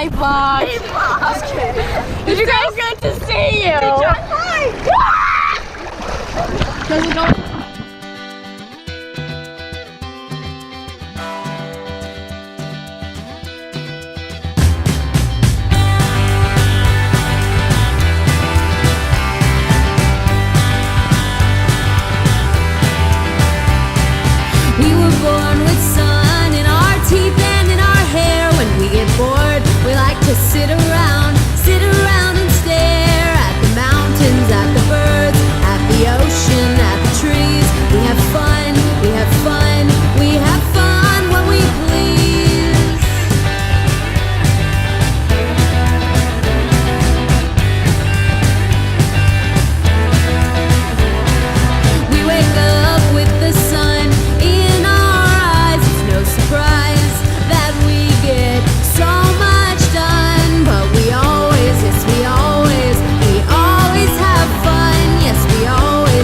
I vlogged. Just kidding. Did you guys get to see you? Does it go? We were born with sun in our teeth and in our hair. When we get bored, we like to sit around and stare at the mountains, at the birds, at the ocean, at the trees. We have fun, we have fun, we have fun when we please. We wake up with the sun in our eyes. It's no surprise that we get so much done, but we always, yes we always have fun. Yes we always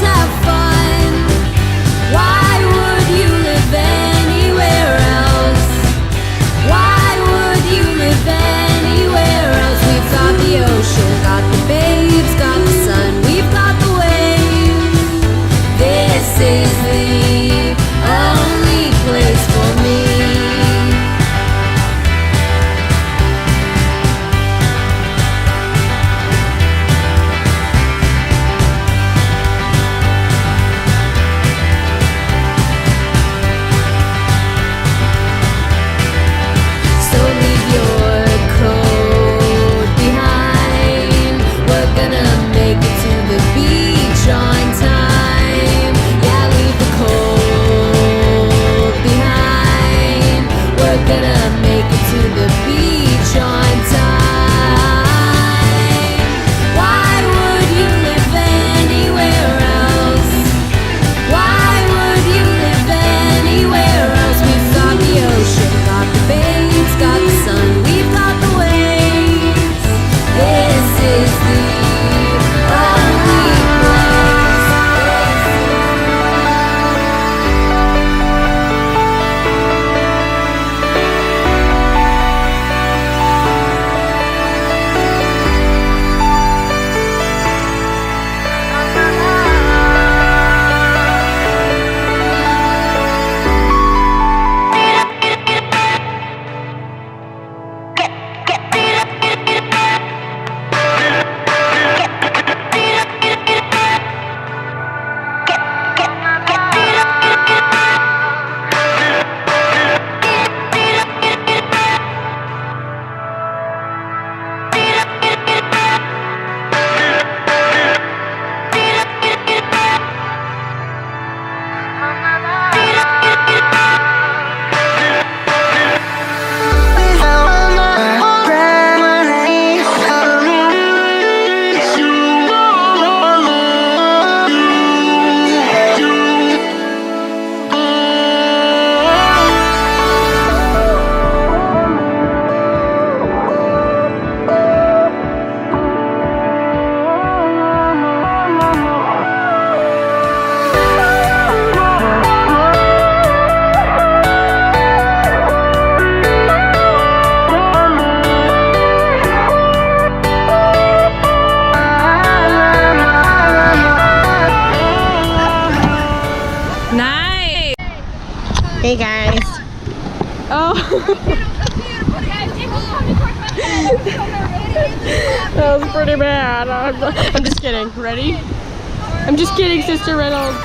have fun. Why would you live anywhere else? Why would you live anywhere else? We've got the ocean, got the babes, got the sun, we've got the waves. This is the only place for me. So leave your coat behind. We're gonna make it to the beach on time. Yeah, leave the coat behind. We're gonna make it to the beach on time. Why would you live anywhere else? Why would you live anywhere else? We've got the ocean, got the babes, got the sun, we've got the waves. This is the only place. Nice. Hey guys. Oh. That was pretty bad. I'm just kidding. Ready? I'm just kidding, Sister Reynolds.